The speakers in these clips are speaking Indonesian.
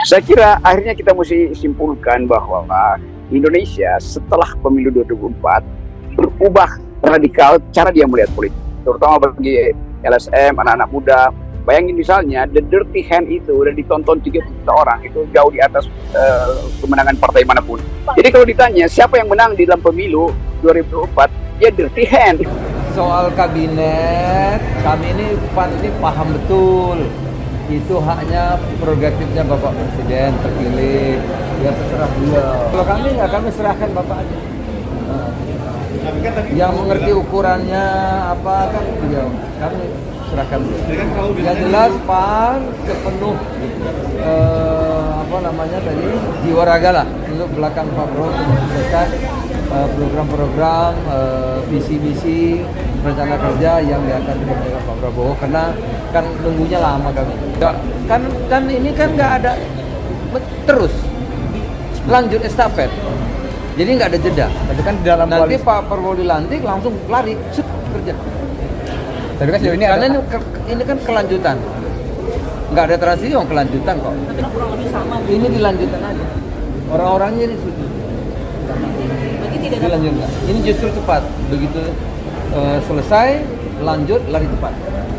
Saya kira akhirnya kita mesti simpulkan bahwa Indonesia setelah pemilu 2004 berubah radikal cara dia melihat politik, terutama bagi LSM, anak-anak muda. Bayangin misalnya, the dirty hand itu udah ditonton 3 juta orang, itu jauh di atas kemenangan partai manapun. Jadi kalau ditanya siapa yang menang di dalam pemilu 2004, ya dirty hand. Soal kabinet, kami ini PAN ini paham betul. Itu haknya prerogatifnya Bapak Presiden terpilih, ya terserah beliau. Kalau kami ya kami serahkan Bapak aja. Yang mengerti ukurannya apa kan beliau, kami serahkan beliau. Yang jelas PAN sepenuh jiwa raga lah untuk belakang Pak Prabowo mensukseskan program-program, visi-misi, rencana kerja yang akan dikerjakan Pak Prabowo, karena kan nunggunya lama kami. Kan ini kan nggak ada terus lanjut estafet, jadi nggak ada jeda. Tapi kan di dalam nanti Pak Prabowo dilantik langsung lari kerja. Tapi kan ini karena ini kan kelanjutan, nggak ada transisi, kelanjutan kok. Ini dilanjutkan aja. Orang-orangnya ini dilanjutkan. Ini justru cepat. Begitu selesai, lanjut lari cepat.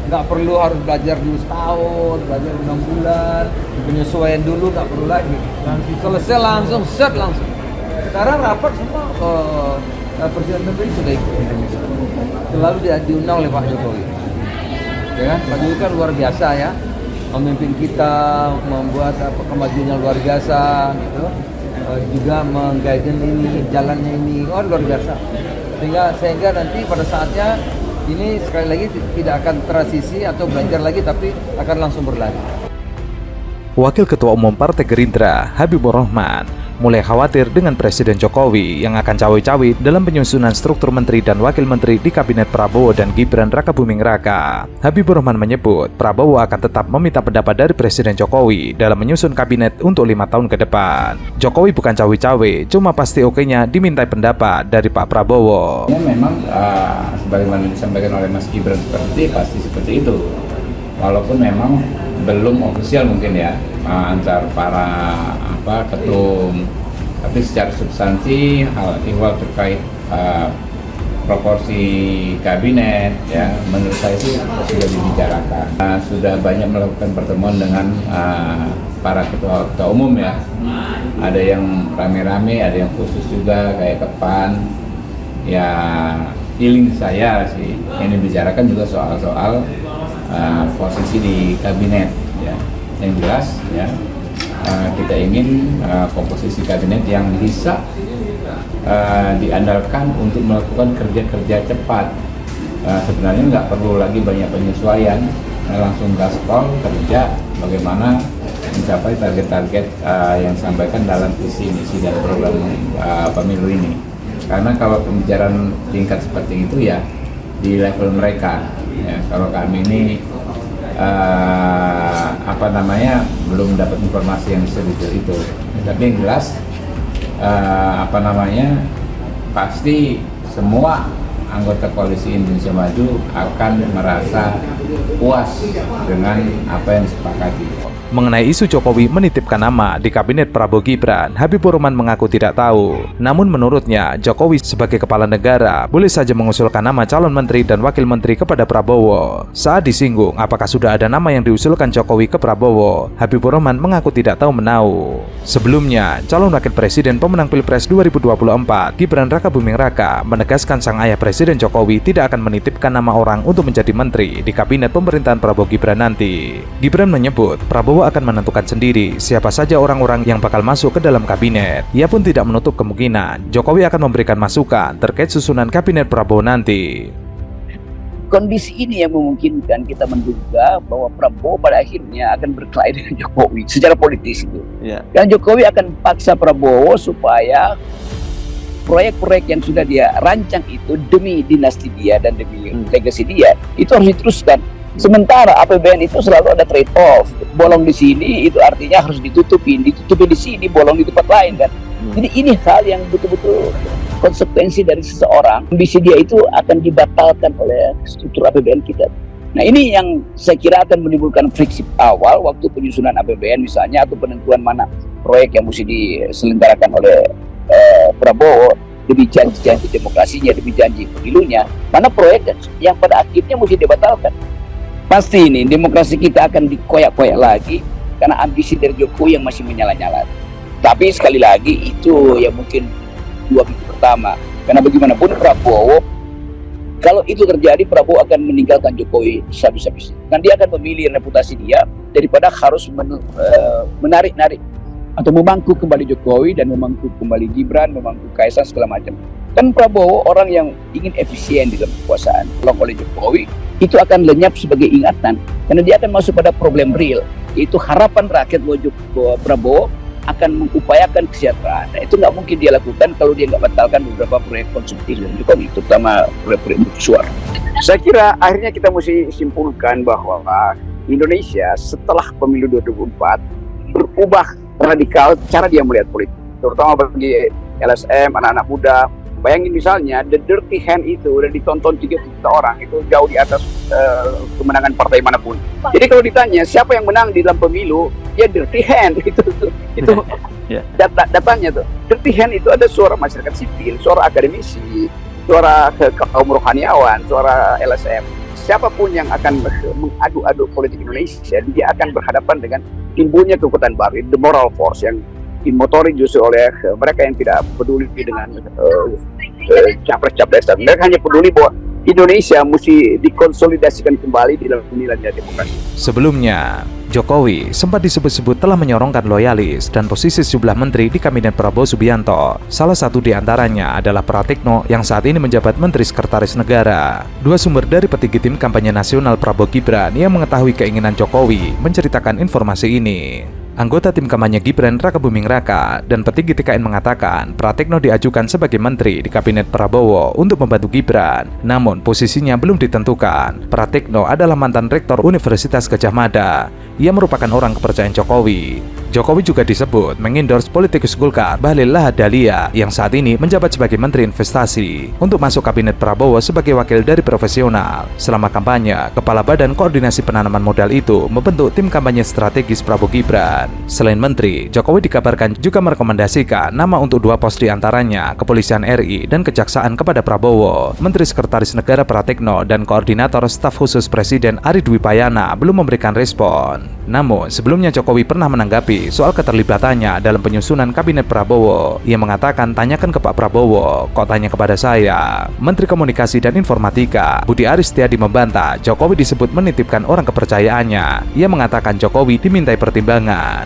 Nggak perlu harus belajar dulu setahun, belajar 6 bulan, penyesuaian dulu nggak perlu lagi. Nanti selesai langsung, langsung. Sekarang rapat semua Presiden terpilih sudah ikut. Selalu diundang oleh Pak Jokowi. Ya kan? Pak Jokowi kan luar biasa ya, memimpin kita, membuat kemajuannya luar biasa, gitu. Juga mengguide ini, jalannya ini, luar biasa. Sehingga nanti pada saatnya ini sekali lagi tidak akan transisi atau belajar lagi, tapi akan langsung berlari. Wakil Ketua Umum Partai Gerindra, Habibur Rahman, mulai khawatir dengan Presiden Jokowi yang akan cawe-cawe dalam penyusunan struktur menteri dan wakil menteri di Kabinet Prabowo dan Gibran Rakabuming Raka. Habibur Rahman menyebut Prabowo akan tetap meminta pendapat dari Presiden Jokowi dalam menyusun kabinet untuk 5 tahun ke depan. Jokowi bukan cawe-cawe, cuma pasti oke-nya dimintai pendapat dari Pak Prabowo. Ya, memang sebagaimana disampaikan oleh Mas Gibran pasti seperti itu. Walaupun memang belum ofisial mungkin ya antar para ketum, tapi secara substansi hal ihwal terkait proporsi kabinet ya menurut saya itu sudah dibicarakan. Sudah banyak melakukan pertemuan dengan para ketua umum ya, ada yang rame-rame, ada yang khusus juga kayak ke PAN ya. Feeling saya sih yang dibicarakan juga soal posisi di kabinet ya. Yang jelas ya, kita ingin komposisi kabinet yang bisa diandalkan untuk melakukan kerja-kerja cepat. Sebenarnya nggak perlu lagi banyak penyesuaian, langsung gaspol kerja bagaimana mencapai target-target yang disampaikan dalam visi misi dan program pemilu ini. Karena kalau pembicaraan tingkat seperti itu ya di level mereka ya, kalau kami ini belum dapat informasi yang sedetail itu. Tapi yang jelas pasti semua anggota koalisi Indonesia Maju akan merasa puas dengan apa yang disepakati. Mengenai isu Jokowi menitipkan nama di Kabinet Prabowo Gibran, Habibur Rahman mengaku tidak tahu. Namun menurutnya, Jokowi sebagai kepala negara boleh saja mengusulkan nama calon menteri dan wakil menteri kepada Prabowo. Saat disinggung apakah sudah ada nama yang diusulkan Jokowi ke Prabowo, Habibur Rahman mengaku tidak tahu menau. Sebelumnya, calon wakil presiden pemenang Pilpres 2024, Gibran Rakabuming Raka, menegaskan sang ayah Presiden Jokowi tidak akan menitipkan nama orang untuk menjadi menteri di Kabinet pemerintahan Prabowo Gibran nanti. Gibran menyebut Prabowo akan menentukan sendiri siapa saja orang-orang yang bakal masuk ke dalam kabinet. Ia pun tidak menutup kemungkinan Jokowi akan memberikan masukan terkait susunan kabinet Prabowo nanti. Kondisi ini yang memungkinkan kita menduga bahwa Prabowo pada akhirnya akan berkelahi dengan Jokowi secara politis itu. Dan Jokowi akan paksa Prabowo supaya proyek-proyek yang sudah dia rancang itu demi dinasti dia dan demi legacy dia itu harus diteruskan. Sementara APBN itu selalu ada trade off, bolong di sini itu artinya harus ditutupi di sini, bolong di tempat lain kan. Jadi ini hal yang betul-betul konsekuensi dari seseorang. Ambisi dia itu akan dibatalkan oleh struktur APBN kita. Nah ini yang saya kira akan menimbulkan friksi awal waktu penyusunan APBN misalnya, atau penentuan mana proyek yang mesti diselenggarakan oleh Prabowo, demi janji-janji demokrasinya, demi janji pemilunya, mana proyek yang pada akhirnya mesti dibatalkan. Pasti ini demokrasi kita akan dikoyak-koyak lagi karena ambisi dari Jokowi yang masih menyala-nyala. Tapi sekali lagi itu ya mungkin 2 minggu pertama, karena bagaimanapun Prabowo, kalau itu terjadi, Prabowo akan meninggalkan Jokowi habis-habis. Dan dia akan memilih reputasi dia daripada harus menarik-narik atau memangku kembali Jokowi dan memangku kembali Gibran, memangku Kaisang segala macam. Kan Prabowo orang yang ingin efisien di dalam kekuasaan. Kalau oleh Jokowi itu akan lenyap sebagai ingatan, karena dia akan masuk pada problem real, yaitu harapan rakyat bahwa Prabowo akan mengupayakan kesejahteraan. Nah, itu nggak mungkin dia lakukan kalau dia nggak batalkan beberapa proyek konsumtif dari Jokowi, terutama proyek suara. Saya kira akhirnya kita mesti simpulkan bahwa Indonesia setelah pemilu 2024 berubah radikal cara dia melihat politik, terutama bagi LSM, anak-anak muda. Bayangin misalnya, the dirty hand itu udah ditonton 30 juta orang, itu jauh di atas kemenangan partai manapun. Jadi kalau ditanya siapa yang menang di dalam pemilu, ya dirty hand itu datanya tuh. Dirty hand itu ada suara masyarakat sipil, suara akademisi, suara kaum rohaniawan, suara LSM. Siapapun yang akan mengadu-adu politik Indonesia, dia akan berhadapan dengan timbulnya kekuatan baru, the moral force yang dimotori justru oleh mereka yang tidak peduli dengan capres-capres. Mereka hanya peduli bahwa Indonesia mesti dikonsolidasikan kembali di dalam nilai demokrasi. Sebelumnya, Jokowi sempat disebut-sebut telah menyorongkan loyalis dan posisi sejumlah menteri di kabinet Prabowo Subianto. Salah satu di antaranya adalah Pratikno yang saat ini menjabat Menteri Sekretaris Negara. Dua sumber dari petinggi tim kampanye nasional Prabowo Gibran yang mengetahui keinginan Jokowi menceritakan informasi ini. Anggota tim kampanye Gibran Raka Buming Raka dan petinggi TKN mengatakan Pratikno diajukan sebagai menteri di kabinet Prabowo untuk membantu Gibran, namun posisinya belum ditentukan. Pratikno adalah mantan rektor Universitas Gadjah Mada. Ia merupakan orang kepercayaan Jokowi. Jokowi juga disebut mengendorse politikus Golkar Bahlil Lahadalia yang saat ini menjabat sebagai Menteri Investasi untuk masuk kabinet Prabowo sebagai wakil dari profesional. Selama kampanye, Kepala Badan Koordinasi Penanaman Modal itu membentuk tim kampanye strategis Prabowo Gibran. Selain Menteri, Jokowi dikabarkan juga merekomendasikan nama untuk 2 pos di antaranya Kepolisian RI dan Kejaksaan kepada Prabowo. Menteri Sekretaris Negara Pratikno dan Koordinator Staf Khusus Presiden Ari Dwi Payana belum memberikan respon. Namun, sebelumnya Jokowi pernah menanggapi soal keterlibatannya dalam penyusunan kabinet Prabowo. Ia mengatakan, tanyakan ke Pak Prabowo, kok tanya kepada saya? Menteri Komunikasi dan Informatika Budi Aris Setiadi membantah Jokowi disebut menitipkan orang kepercayaannya. Ia mengatakan Jokowi dimintai pertimbangan.